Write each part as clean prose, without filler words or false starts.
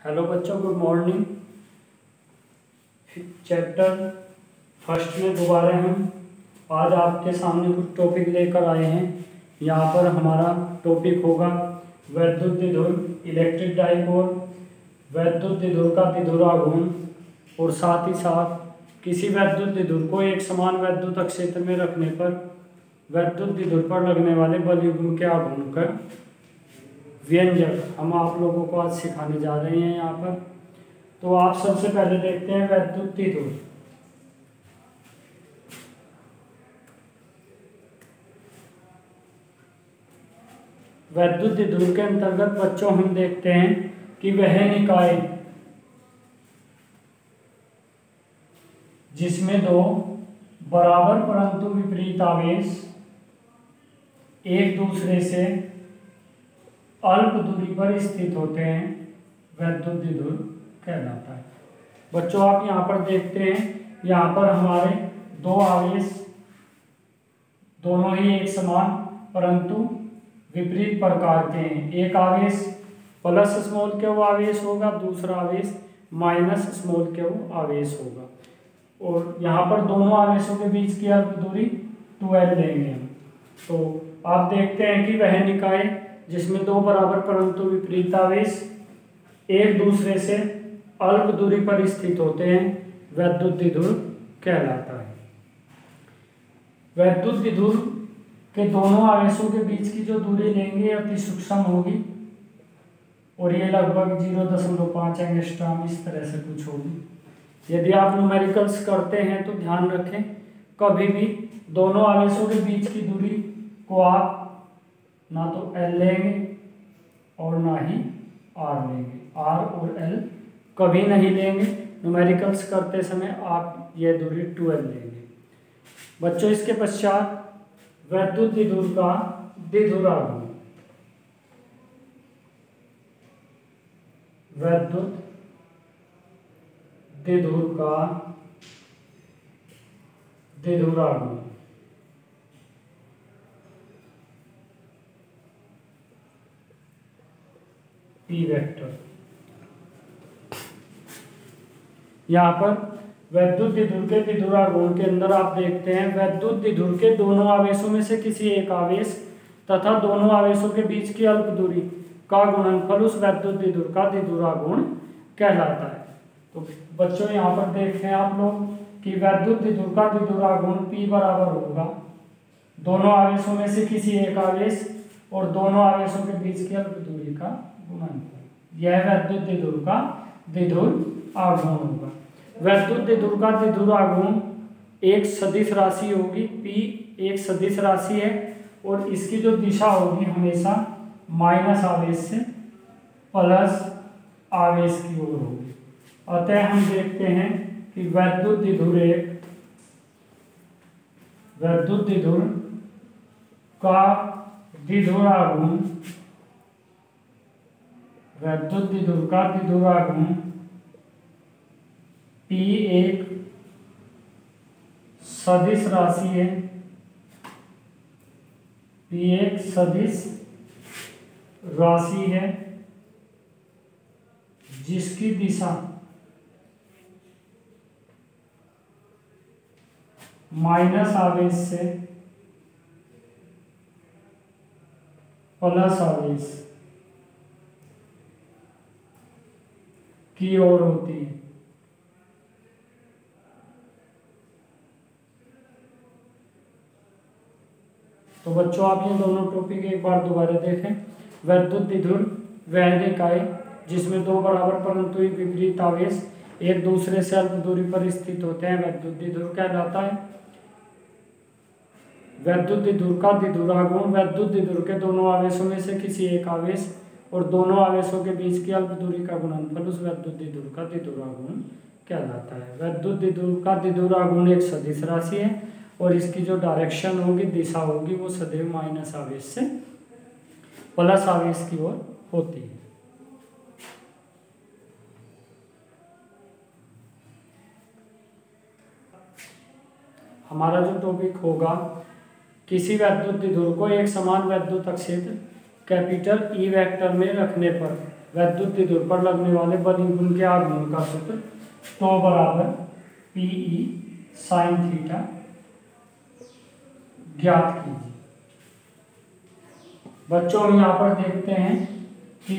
Hello बच्चों, good morning. Chapter first में दोबारा हम आज आपके सामने कुछ टॉपिक लेकर आए हैं। यहाँ पर हमारा टॉपिक होगा वैद्युत द्विध्रुव, इलेक्ट्रिक डाइपोल, वैद्युत द्विध्रुव का द्विध्रुवाघूर्ण और साथ ही साथ किसी वैद्युत द्विध्रुव को एक समान वैद्युत क्षेत्र में रखने पर वैद्युत द्विध्रुव पर लगने वाले बल युग्म के आघूर्ण का व्यंजक हम आप लोगों को आज सिखाने जा रहे हैं। यहाँ पर तो आप सबसे पहले देखते हैं वैद्युत द्विध्रुव। वैद्युत द्विध्रुव के अंतर्गत बच्चों हम देखते हैं कि वह निकाय जिसमें दो बराबर परंतु विपरीत आवेश एक दूसरे से अल्प दूरी पर स्थित होते हैं वैद्युत द्विध्रुव कहलाता है। बच्चों आप यहाँ पर देखते हैं, यहाँ पर हमारे दो आवेश दोनों ही एक समान परंतु विपरीत प्रकार के हैं। एक आवेश प्लस स्मॉल क्यू आवेश होगा, दूसरा आवेश माइनस स्मॉल क्यू आवेश होगा। और यहाँ पर दोनों आवेशों के बीच की अल्प दूरी 2L लेंगे हम। तो आप देखते हैं कि वह निकाय जिसमें दो बराबर परंतु विपरीत आवेश एक दूसरे से अल्प दूरी पर स्थित होते हैं वैद्युत द्विध्रुव कहलाता है। वैद्युत द्विध्रुव के दोनों आवेशों के बीच की जो दूरी लेंगे अति सूक्ष्म होगी और ये लगभग 0.5 एंगस्ट्रॉम इस तरह से कुछ होगी। यदि आप न्यूमेरिकल्स करते हैं तो ध्यान रखें, कभी भी दोनों आवेशों के बीच की दूरी को आप ना तो L लेंगे और ना ही R लेंगे। R और L कभी नहीं लेंगे। न्यूमेरिकल्स करते समय आप यह दूरी 2L लेंगे। बच्चों इसके पश्चात वैद्युत द्विध्रुव का द्विध्रुवाघूर्ण। वैद्युत द्विध्रुव का द्विध्रुवाघूर्ण P वेक्टर। यहाँ पर वैद्युत द्विध्रुव के द्विध्रुवाघूर्ण के अंदर आप देखते हैं वैद्युत द्विध्रुव के दोनों आवेशों में से किसी एक आवेश तथा दोनों आवेशों के बीच की अल्प दूरी का गुणनफल उस वैद्युत द्विध्रुव का द्विध्रुवाघूर्ण कहलाता है। तो बच्चों यहाँ पर देखते हैं आप लोग कि वैद्युत द्विध्रुव का द्विध्रुवाघूर्ण P बराबर होगा दोनों आवेशों में से किसी एक आवेश और दोनों आवेशों के बीच की अल्प दूरी का गुणनफल। यह वैद्युत द्विध्रुव का द्विध्रुवाघूर्ण होगा। वैद्युत द्विध्रुव का द्विध्रुवाघूर्ण एक सदिश राशि होगी। P एक सदिश राशि है और इसकी जो दिशा होगी हमेशा माइनस आवेश से प्लस आवेश की ओर होगी। अतः हम देखते हैं कि वैद्युत द्विध्रुव का द्विध्रुवाघूर्ण वैद्युत द्विध्रुव का द्विध्रुवाघूर्ण P एक सदिश राशि है। P एक सदिश राशि है जिसकी दिशा माइनस आवेश से प्लस आवेश की ओर होती है। तो बच्चों आप ये दोनों टॉपिक एक बार दोबारा देखें। वैद्युत द्विध्रुव वह निकाय जिसमें दो बराबर परंतु विपरीत आवेश एक दूसरे से अल्प दूरी पर स्थित होते हैं वैद्युत द्विध्रुव कहलाता है। वैद्युत द्विध्रुव का द्विध्रुवाघूर्ण वैद्युत द्विध्रुव के दोनों आवेशों में से किसी एक आवेश और दोनों आवेशों के बीच की अल्प दूरी का गुणनफल उस वैद्युत द्विध्रुव का द्विध्रुवाघूर्ण कहलाता है। वैद्युत द्विध्रुव का द्विध्रुवाघूर्ण एक सदिश राशि है और इसकी जो डायरेक्शन होगी, दिशा होगी, वो सदैव माइनस आवेश से प्लस आवेश की ओर होती है। हमारा जो टॉपिक होगा किसी वैद्युत द्विध्रुव को एक समान वैद्युत क्षेत्र कैपिटल ई वेक्टर में रखने पर वैद्युत द्विध्रुव पर लगने वाले बल युग्म के आघूर्ण का सूत्र तो बराबर पीई साइन थीटा ज्ञात कीजिए। बच्चों हम यहाँ पर देखते हैं कि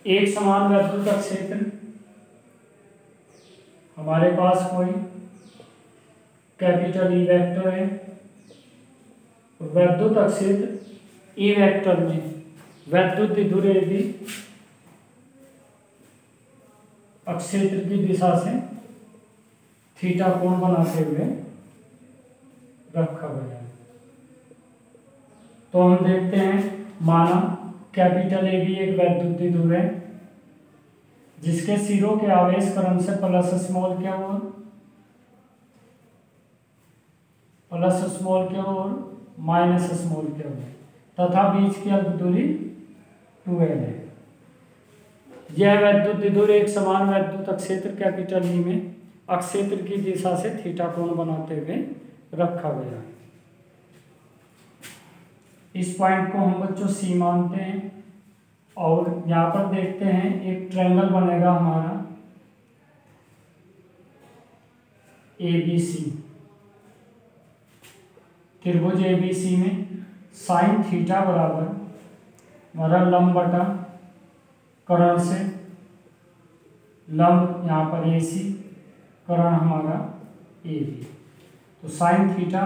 एक समान वैद्युत क्षेत्र हमारे पास कोई कैपिटल ई वेक्टर है, वैद्युत क्षेत्र ई वेक्टर में वैद्युत द्विध्रुव भी अक्षेत्र की दिशा से थीटा कोण बनाते हुए रखा गया है। तो हम देखते हैं, माना कैपिटल ए भी एक वैद्युत द्विध्रुव है जिसके सिरों के आवेश क्रम से प्लस स्मॉल के ओर माइनस स्मॉल के ओर तथा बीच की अल्प दूरी 2l है। यह वैद्युत द्विध्रुव एक समान वैद्युत क्षेत्र कैपिटल ई में अक्षेत्र की दिशा से थीटा कोण बनाते हुए रखा गया है। इस पॉइंट को हम बच्चों सी मानते हैं और यहाँ पर देखते हैं एक ट्रायंगल बनेगा हमारा ABC। त्रिभुज ABC में साइन थीटा बराबर हमारा लंब बटा कर्ण से लंब यहाँ पर AC, कर्ण हमारा AB। तो साइन थीटा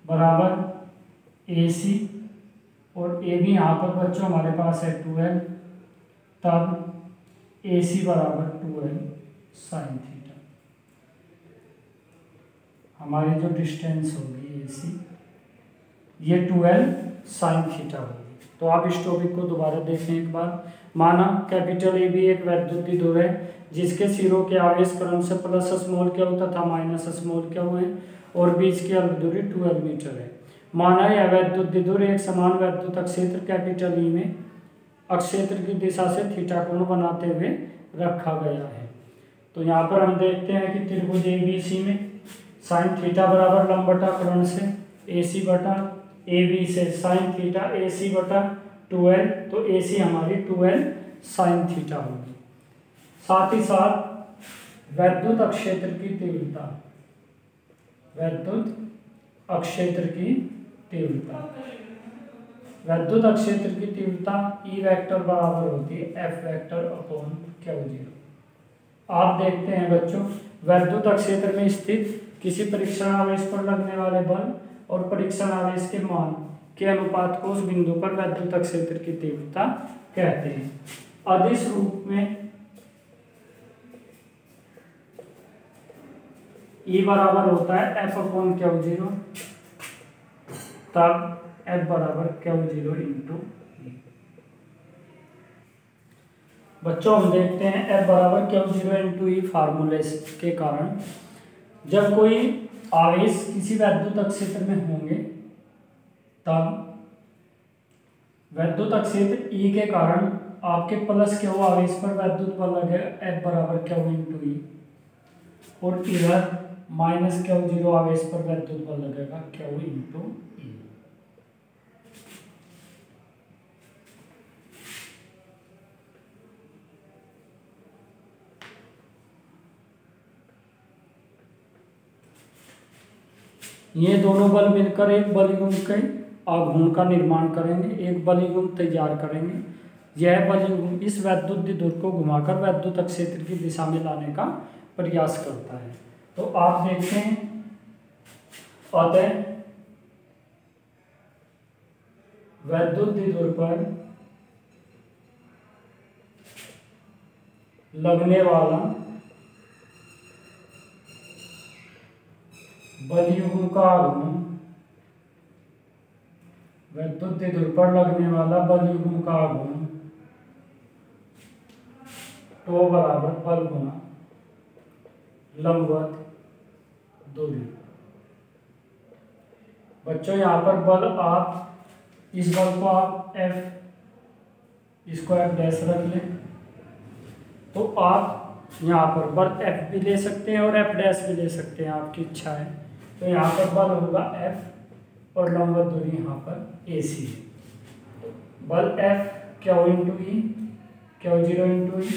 बराबर AC और AB यहाँ पर बच्चों हमारे पास है 2l, तब AC बराबर 2l साइन थीटा। हमारी जो डिस्टेंस होगी AC ये 2l साइन थीटा होगी। तो आप इस टॉपिक को दोबारा देखें एक बार। माना कैपिटल ए भी एक वैद्युत द्विध्रुव है जिसके सिरों के आवेश क्रम से प्लस स्मॉल क्यू तथा माइनस स्मॉल क्यू है और बीच की अल्प दूरी 2l मीटर है। माना यह वैद्युत द्विध्रुव एक समान वैद्युत क्षेत्र कैपिटल ई में अक्षेत्र की दिशा से थीटा कोण बनाते हुए रखा गया है। तो यहाँ पर हम देखते हैं कि त्रिभुज ABC में साइन थीटा बराबर लंब बटा कर्ण से AC बटा AB से साइन थीटा AC बटा 2l, तो AC हमारी 2l साइन थीटा होगी। साथ ही साथ वैद्युत अक्षेत्र की तीव्रता, वैद्युत अक्षेत्र की तीव्रता, वैद्युत अक्षेत्र की तीव्रता E वेक्टर बराबर होती है F वेक्टर अपॉन Q0। आप देखते हैं बच्चों, वैद्युत अक्षेत्र में स्थित किसी परीक्षण आवेश पर लगने वाले बल और परीक्षण आवेश के मान के अनुपात को उस बिंदु पर वैद्युत क्षेत्र की तीव्रता कहते हैं। अदिश रूप में E बराबर होता है F अपॉन Q0, तब F बराबर Q0 इंटू E। बच्चों हम देखते हैं F बराबर Q0 इंटू E फार्मूले के कारण जब कोई आवेश किसी वैद्युत क्षेत्र में होंगे तब वैद्युत क्षेत्र E के कारण आपके प्लस Q आवेश पर वैद्युत बल लगेगा F बराबर Q इंटू E और इधर माइनस Q0 आवेश पर वैद्युत बल लगेगा Q इंटू E। ये दोनों बल मिलकर एक बल युग्म के आघूर्ण का निर्माण करेंगे, एक बल युग्म तैयार करेंगे। यह बल युग्म इस वैद्युत द्विध्रुव को घुमाकर वैद्युत क्षेत्र की दिशा में लाने का प्रयास करता है। तो आप देखते हैं, अतः वैद्युत द्विध्रुव पर लगने वाला बल युग्म का आघूर्ण, वैद्युत द्विध्रुव पर लगने वाला बल युग्म का आघूर्ण तो बराबर बल गुना लंबवत दूरी। बच्चों यहाँ पर बल, आप इस बल को आप F, इसको F डैश रख लें, तो आप यहाँ पर बल F भी ले सकते हैं और F डैश भी ले सकते हैं, आपकी इच्छा है। तो यहाँ पर बल होगा F और लंबवत दूरी यहाँ पर AC है। बल F Q into E Q0 into E.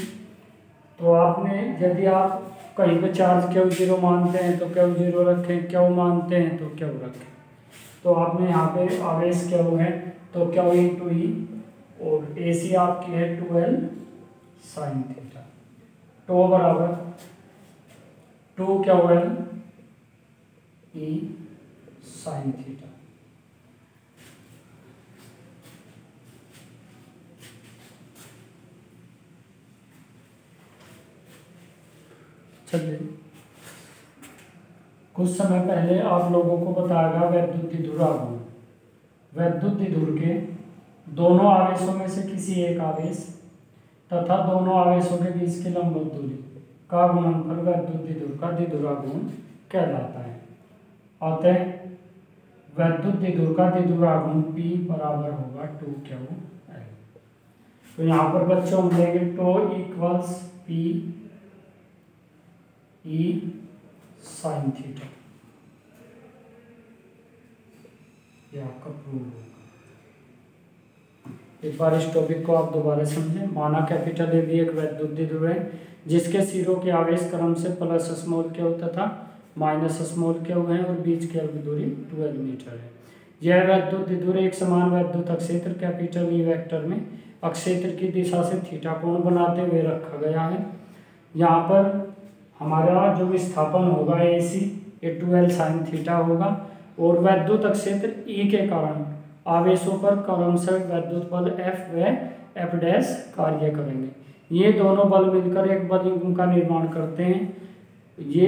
तो आपने यदि आप कहीं पे चार्ज Q0 मानते हैं तो Q0 रखें, Q मानते हैं तो Q रखें। तो आपने यहाँ पे आवेश Q है तो Q इंटू ई, और AC आपकी है 12 साइन थीटा। तो बराबर 2QL ई साइन थीटा। चलिए, कुछ समय पहले आप लोगों को बताया गया वैद्युत द्विध्रुव आघूर्ण। वैद्युत द्विध्रुव के दोनों आवेशों में से किसी एक आवेश तथा दोनों आवेशों के बीच की लंबवत दूरी का गुणनफल वैद्युत द्विध्रुव का द्विध्रुवाघूर्ण कहलाता है। अतः वैद्युत द्विध्रुव का द्विध्रुवाघूर्ण P बराबर होगा 2QL। तो यहाँ पर बच्चों हम लेंगे tau equals P E sine theta. ये आपका प्रूव होगा। एक बार इस टॉपिक को आप दोबारा समझें। माना कैपिटल ए भी एक वैद्युत द्विध्रुव है जिसके सिरों के आवेश क्रम से प्लस स्मॉल क्यू तथा माइनस स्मॉल क्यू है और बीच की अल्प दूरी 12 मीटर है। यह वैद्युत द्विध्रुव एक समान वैद्युत अक्षेत्र कैपिटल ई वेक्टर में अक्षेत्र की दिशा से थीटा कोण बनाते हुए रखा गया है। यहाँ पर हमारा जो विस्थापन होगा AC ये 12 साइन थीटा होगा, और वैद्युत क्षेत्र E के कारण आवेशों पर क्रमशः वैद्युत बल F व F डैश कार्य करेंगे। ये दोनों बल मिलकर एक बल युग्म का निर्माण करते हैं। ये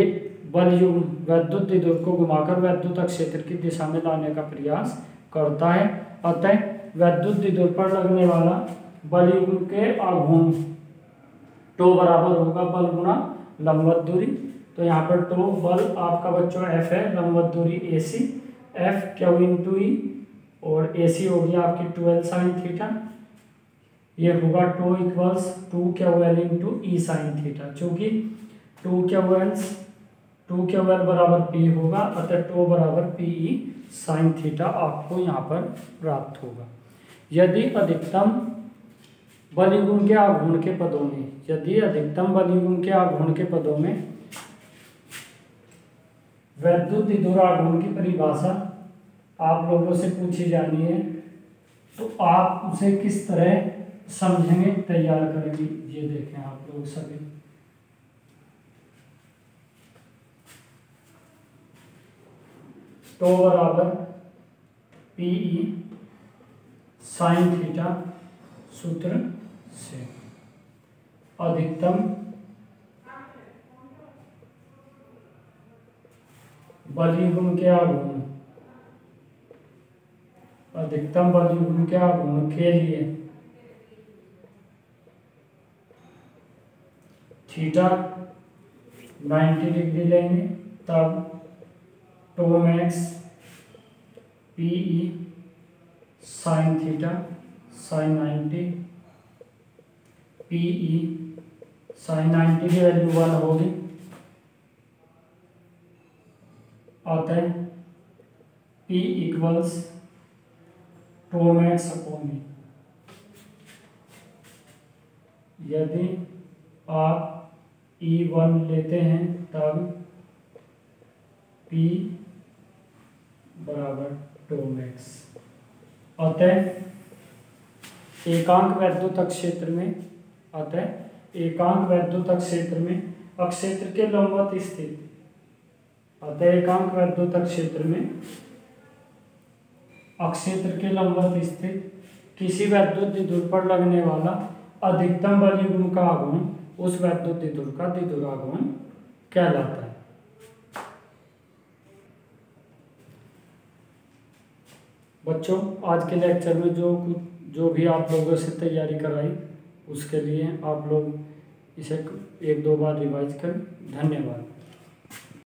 बल युग्म वैद्युत द्विध्रुव को घुमाकर वैद्युत क्षेत्र की दिशा में लाने का प्रयास करता है। अतः वैद्युत द्विध्रुव पर लगने वाला बल युग्म के आघूर्ण टो बराबर होगा बल गुणा लंबवत दूरी। तो यहाँ पर टो बल आपका बच्चों F है, लंबवत दूरी AC F Q into E, और AC होगी आपकी 12 साइन थीटा। ये होगा tau equals 2QL into E sine theta. चूँकि 2QL बराबर P होगा, अतः टो बराबर PE साइन थीटा आपको यहाँ पर प्राप्त होगा। यदि अधिकतम बल युग्म के आघूर्ण के पदों में वैद्युत द्विध्रुव आघूर्ण की परिभाषा आप लोगों से पूछी जानी है तो आप उसे किस तरह समझेंगे, तैयार करेंगे, ये देखें आप लोग सभी। तो बराबर PE साइन थीटा सूत्र से अधिकतम बल युग्म के आघूर्ण के लिए थीटा 90 डिग्री लेंगे, तब tau max PE sine theta sine 90, PE sine 90 की वैल्यू 1 होगी। अतः P equals tau max upon E. यदि आप E1 लेते हैं तब P बराबर टो मैक्स। अतः एकांक वैद्युत क्षेत्र में अक्षेत्र के लंबवत स्थित किसी वैद्युत द्विध्रुव पर लगने वाला अधिकतम बल युग्म का आघूर्ण उस वैद्युत द्विध्रुव का द्विध्रुवाघूर्ण कहलाता है। बच्चों, आज के लेक्चर में जो भी आप लोगों से तैयारी कराई उसके लिए आप लोग इसे 1-2 बार रिवाइज करें। धन्यवाद।